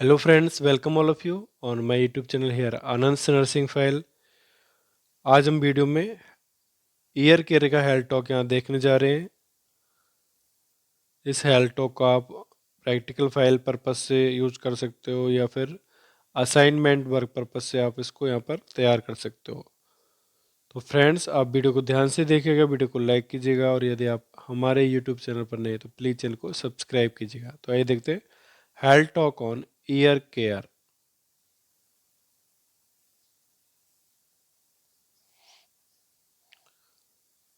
Hello friends, welcome all of you on my YouTube channel here Anand nursing file. आज हम video में year care का health talk यहाँ देखने जा रहे हैं। इस हेल्थ टॉक को आप प्रैक्टिकल फाइल पर्पस से यूज कर सकते हो या फिर असाइनमेंट वर्क पर्पस से आप इसको यहाँ पर तैयार कर सकते हो। तो फ्रेंड्स, आप वीडियो को ध्यान से देखिएगा, वीडियो को लाइक कीजिएगा और यदि आप हमारे यूट्यूब चैनल पर नए तो प्लीज़ चैनल को सब्सक्राइब कीजिएगा। तो आइए देखते हैं health talk on ear care.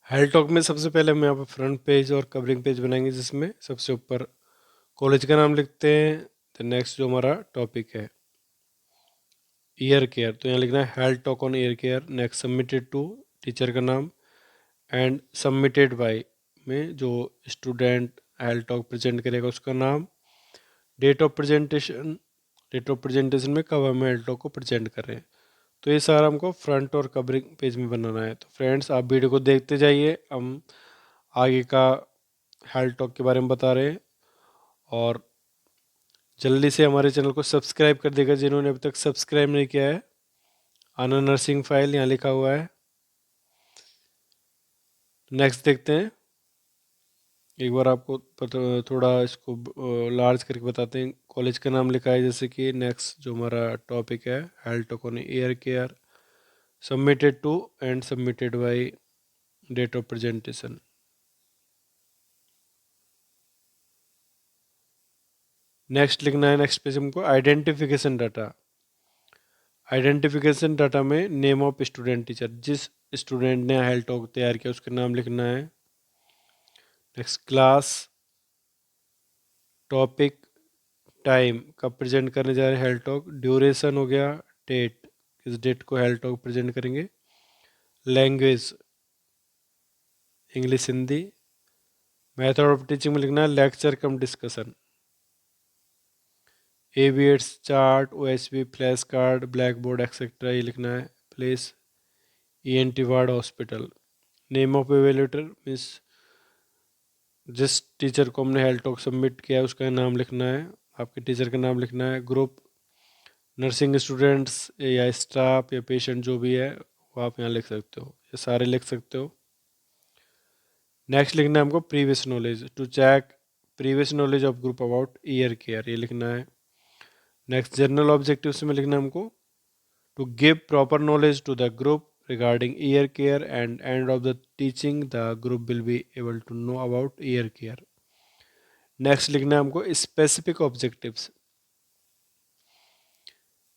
Health talk में सबसे पहले हम यहाँ पर फ्रंट पेज और कवरिंग पेज बनाएंगे, जिसमें सबसे ऊपर कॉलेज का नाम लिखते हैं। तो नेक्स्ट जो हमारा टॉपिक है ईयर केयर, तो यहाँ लिखना है health talk on ear care. Next submitted to, teacher का नाम, एंड सबमिटेड बाय में जो स्टूडेंट हेल्थ टॉक प्रेजेंट करेगा उसका नाम, date of presentation, date of presentation में कब हम हेल्थ टॉक को प्रेजेंट कर रहे हैं। तो ये सारा हमको फ्रंट और कवरिंग पेज में बनाना है। तो फ्रेंड्स, आप वीडियो को देखते जाइए, हम आगे का हेल्थ टॉक के बारे में बता रहे हैं। और जल्दी से हमारे चैनल को सब्सक्राइब कर देगा जिन्होंने अभी तक सब्सक्राइब नहीं किया है। आनंद नर्सिंग फाइल यहाँ लिखा हुआ है। नेक्स्ट देखते हैं, एक बार आपको थोड़ा इसको लार्ज करके बताते हैं। कॉलेज का नाम लिखा है, जैसे कि नेक्स्ट जो हमारा टॉपिक है health talk on ear care, submitted to and submitted by date of presentation. Next लिखना है, नेक्स्ट पेज हमको आइडेंटिफिकेशन डाटा। आइडेंटिफिकेशन डाटा में नेम ऑफ स्टूडेंट टीचर, जिस स्टूडेंट ने हेल्थ टॉक तैयार किया उसका नाम लिखना है। नेक्स्ट क्लास, टॉपिक, टाइम कब प्रेजेंट करने जा रहे हैं हेल्थ टॉक, ड्यूरेशन हो गया, डेट किस डेट को हेल्थ टॉक प्रेजेंट करेंगे, language English Hindi, method of teaching में लिखना है lecture cum discussion, AV aids chart, OSB flash card, black board etcetera ये लिखना है। Place ENT ward hospital, name of evaluator means जिस टीचर को हमने हेल्थ टॉक सबमिट किया है उसका नाम लिखना है, आपके टीचर का नाम लिखना है। ग्रुप नर्सिंग स्टूडेंट्स या स्टाफ या पेशेंट जो भी है वो आप यहाँ लिख सकते हो, ये सारे लिख सकते हो। नेक्स्ट लिखना है हमको previous knowledge, to check previous knowledge of group about ear care ये लिखना है। नेक्स्ट जनरल ऑब्जेक्टिव्स में लिखना है हमको to give proper knowledge to the group regarding ear care, and end of the teaching the group will be able to know about ear care. Next लिखना है हमको स्पेसिफिक ऑब्जेक्टिव्स।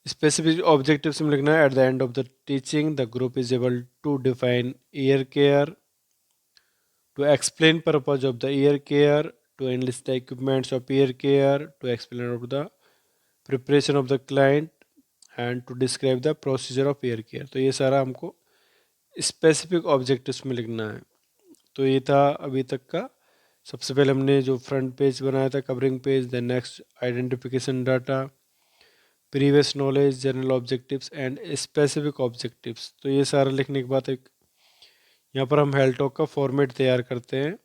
स्पेसिफिक ऑब्जेक्टिव्स में लिखना है at the end of the teaching the group is able to define ear care, to explain purpose of the ear care, to enlist the equipments of ear care, to explain of the preparation of the client, and to describe the procedure of ear care. तो ये सारा हमको specific objectives में लिखना है। तो ये था अभी तक का। सबसे पहले हमने जो फ्रंट पेज बनाया था covering page, then next identification data, previous knowledge, general objectives and specific objectives. तो ये सारा लिखने के बाद एक यहाँ पर हम हेल्थ टॉक का फॉर्मेट तैयार करते हैं,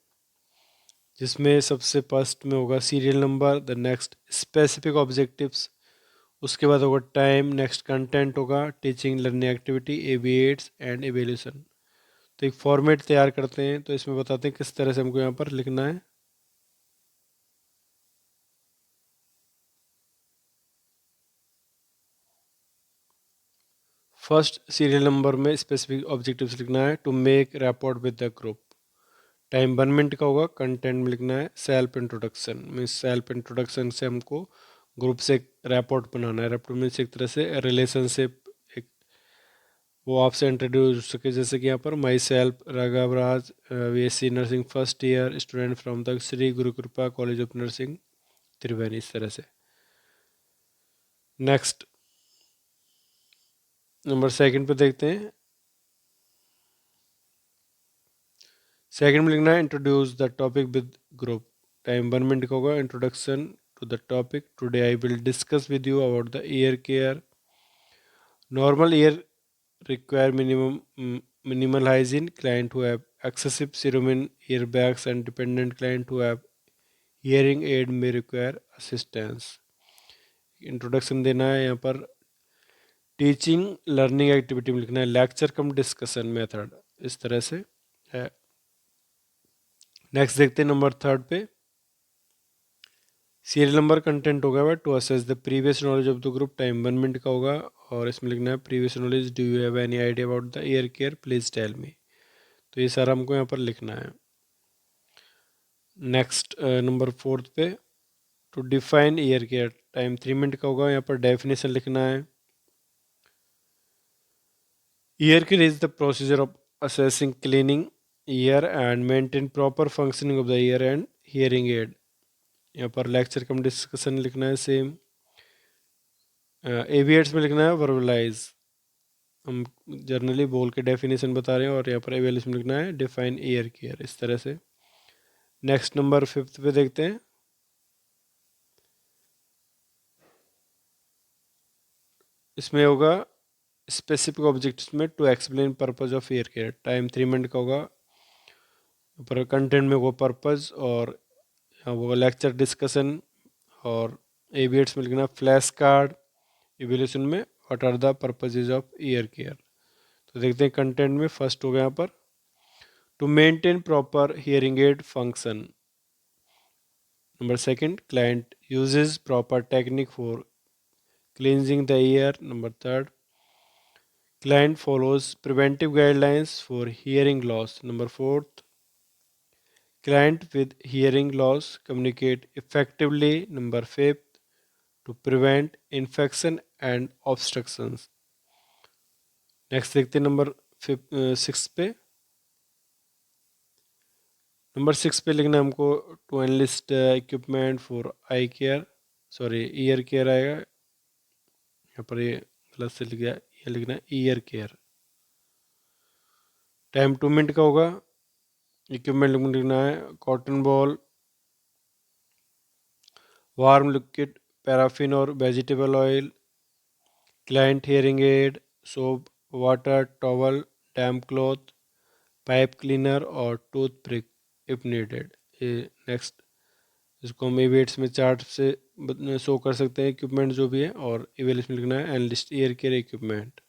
जिसमें सबसे फर्स्ट में होगा serial number, the next specific objectives, उसके बाद होगा टाइम, नेक्स्ट कंटेंट होगा teaching learning activity, AV aids and evaluation. तो एक फॉर्मेट तैयार करते हैं, तो इसमें बताते हैं किस तरह से हमको यहाँ पर लिखना है। फर्स्ट सीरियल नंबर में स्पेसिफिक ऑब्जेक्टिव्स लिखना है to make rapport with the group, time 1 minute का होगा। कंटेंट में लिखना है self introduction, means self introduction से हमको ग्रुप से एक रैपोर्ट बनाना है। रैपोर्ट मीन्स एक तरह से रिलेशनशिप, एक वो आपसे इंट्रोड्यूस हो सके, जैसे कि यहाँ पर my self Raghav Raj, BSc nursing first year student from the Shri गुरु कृपा कॉलेज ऑफ नर्सिंग त्रिवेणी, इस तरह से। नेक्स्ट नंबर सेकंड पे देखते हैं। सेकंड में लिखना है introduce the topic with group, time 1 minute का होगा। Introduction to the topic, today I will discuss with you about the ear care, normal ear require minimal hygiene, client who have excessive serum in earbags, and dependent client who have hearing aid may require assistance. Introduction देना है। यहाँ पर teaching learning activity में लिखना है lecture cum discussion method, इस तरह से है। नेक्स्ट देखते हैं नंबर 3 पे। सीरियल नंबर कंटेंट होगा वह to assess the previous knowledge of the group, time 1 minute का होगा और इसमें लिखना है previous knowledge, do you have any idea about the ear care, please tell me. तो ये सारा हमको यहाँ पर लिखना है। नेक्स्ट नंबर 4 पे, to define ear care, time 3 minute का होगा, यहाँ पर डेफिनेशन लिखना है। Ear care is the procedure of assessing cleaning ear and maintain proper functioning of the ear and hearing aid. यहाँ पर लेक्चर कम डिस्कशन लिखना है सेम। एविएट्स में लिखना है वर्बलाइज, हम जर्नली बोल के डेफिनेशन बता रहे हैं, और यहाँ पर एविएट्स में लिखना है डिफाइन ईयर केयर, इस तरह से। नेक्स्ट नंबर 5 पे देखते हैं। इसमें होगा स्पेसिफिक ऑब्जेक्ट्स में to explain purpose of ear care, time 3 minute का होगा। पर कंटेंट में वो पर्पज, और वो लेक्चर डिस्कशन, और एविएट्स में लिखना फ्लैश कार्ड इवेल्यूशन में what are the purposes of ear care. तो देखते हैं कंटेंट में फर्स्ट होगा यहाँ पर to maintain proper hearing aid function. Number second, client uses proper technique for cleansing the ear. Number third, client follows preventive guidelines for hearing loss. Number fourth, client with hearing loss communicate effectively. Number fifth, to prevent infection and obstructions. Next देखते हैं number 6 पे। Number 6 पे लिखना है हमको to enlist equipment for eye care, sorry ear care आएगा, यहाँ पर ये गलत से लिख गया, ये लिखना है ईयर केयर। टाइम 2 मिनट का होगा। इक्विपमेंट लिखना है cotton ball, warm liquid, paraffin और vegetable oil, client hearing aid, soap, water, towel, damp cloth, pipe cleaner और टूथ पिक इफ नीडेड। ये नेक्स्ट, इसको हम इवेट्स में चार्ट से शो कर सकते हैं इक्विपमेंट जो भी है, और इवेल्यूशन में लिखना है enlist ear care equipment.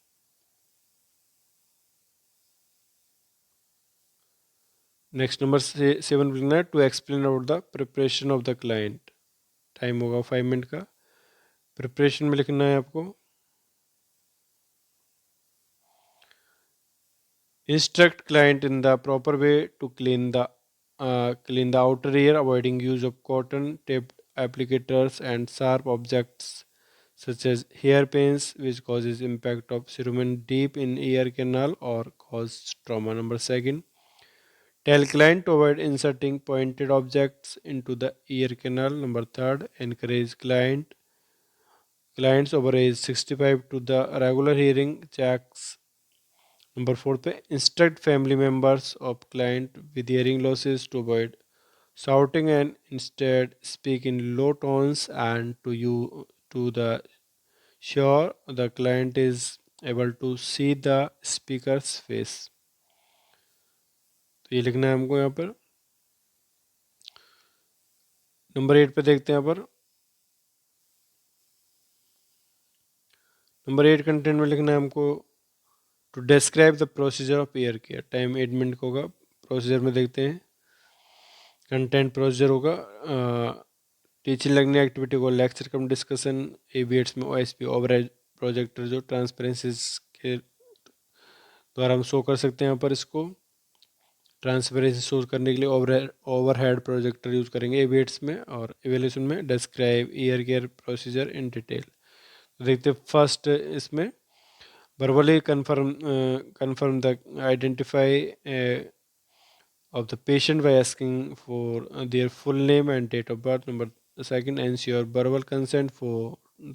Next number 7 लिखना है to explain about the preparation of the client, time होगा 5 मिनट का। प्रिपरेशन में लिखना है आपको instruct client in the proper way to clean the outer ear, avoiding use of cotton tipped applicators and sharp objects such as hairpins which causes impact of cerumen deep in ear canal or cause trauma. Number second, tell client to avoid inserting pointed objects into the ear canal. Number third, encourage clients over age 65 to the regular hearing checks. Number 4 पे instruct family members of client with hearing losses to avoid shouting and instead speak in low tones and to the sure the client is able to see the speaker's face. तो ये लिखना है हमको यहाँ पर। Number 8 पे देखते हैं यहाँ पर। नंबर 8 कंटेंट में लिखना है हमको to describe the procedure of ear care, time 8 minute का होगा। प्रोसीजर में देखते हैं कंटेंट प्रोसीजर होगा टीचिंग लर्निंग एक्टिविटी को लेक्चर कम डिस्कशन, एबीएट्स में ओएसपी ओवरहेड प्रोजेक्टर जो ट्रांसपेरेंसी के द्वारा हम शो कर सकते हैं। यहाँ पर इसको ट्रांसपेरेंसी शो करने के लिए ओवरहेड प्रोजेक्टर यूज़ करेंगे एबीएट्स में, और एवेल्यूशन में describe year care procedure in detail. तो देखते हैं फर्स्ट इसमें verbally confirm the identify of the patient by asking for their full name and date of birth. Number second, ensure verbal consent for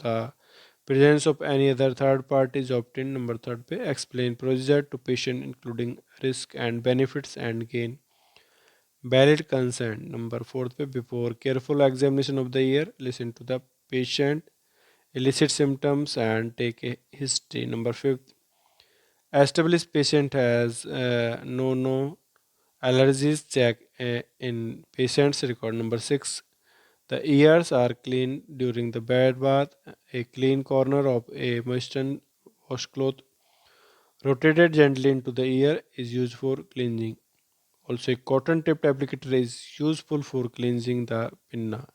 the presence of any other third parties obtained. Number third पे explain procedure to patient including risk and benefits and gain valid consent. Number fourth पे before careful examination of the ear, listen to the patient, elicit symptoms and take a history. Number fifth, establish patient has no allergies, check in patient's record. Number six, The ears are clean during the bed bath. A clean corner of a moistened washcloth rotated gently into the ear is used for cleansing. Also, a cotton tipped applicator is useful for cleansing the pinna.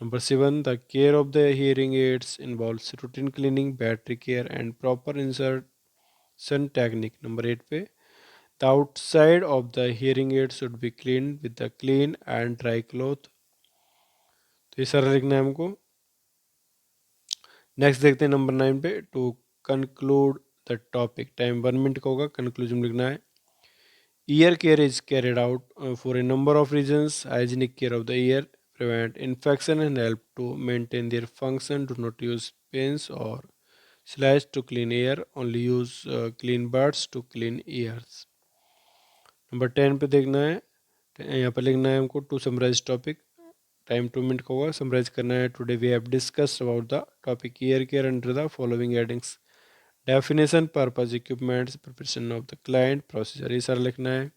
Number 7. The care of the hearing aids involves routine cleaning, battery care, and proper insertion technique. Number 8 पे the outside of the hearing aid should be cleaned with the clean and dry cloth. तो ये सारा लिखना है हमको. Next देखते हैं number 9 पे. To conclude the topic, time 1 minute का होगा. कंक्लूजन लिखना है. Ear care is carried out for a number of reasons. Hygienic care of the ear prevent infection and help to maintain their function. Do not use pins or slash to clean ear. Only use clean buds to clean ears. Number 10 पे देखना है. यहाँ पर लिखना है हमको to summarise topic. Time 2 minute का होगा. समराइज करना है. Today we have discussed about the topic ear care under the following headings: definition, purpose, equipments, preparation of the client, procedure. ये सारा लिखना है.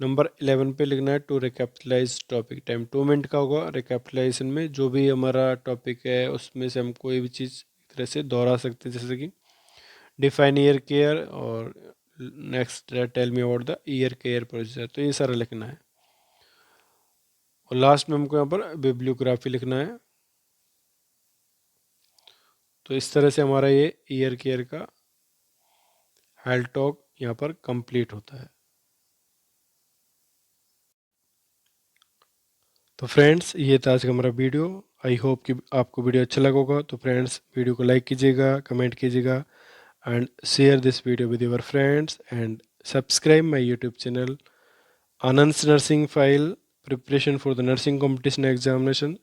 नंबर 11 पे लिखना है to recapitalise topic. Time 2 minute का होगा. रिकैपिटलाइजेशन में जो भी हमारा टॉपिक है उसमें से हम कोई भी चीज़ एक तरह से दोहरा सकते हैं, जैसे कि डिफाइन ईयर केयर और next tell me about the ear care procedure. तो ये सारा लिखना है. और लास्ट में हमको यहाँ पर बिब्लियोग्राफी लिखना है. तो इस तरह से हमारा ये ईयर केयर का हेल्थ टॉक यहाँ पर कंप्लीट होता है. तो फ्रेंड्स, ये था आज का हमारा वीडियो. आई होप कि आपको वीडियो अच्छा लगा होगा. तो फ्रेंड्स, वीडियो को लाइक कीजिएगा, कमेंट कीजिएगा and share this video with your friends and subscribe my YouTube channel Anand nursing file preparation for the nursing competition examination.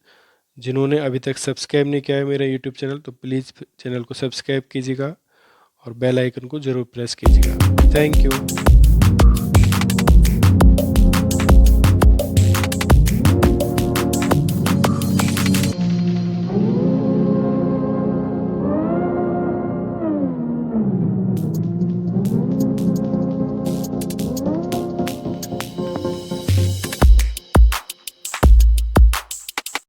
जिन्होंने अभी तक सब्सक्राइब नहीं किया है मेरा यूट्यूब चैनल, तो प्लीज़ चैनल को सब्सक्राइब कीजिएगा और बेल आइकन को ज़रूर प्रेस कीजिएगा. Thank you.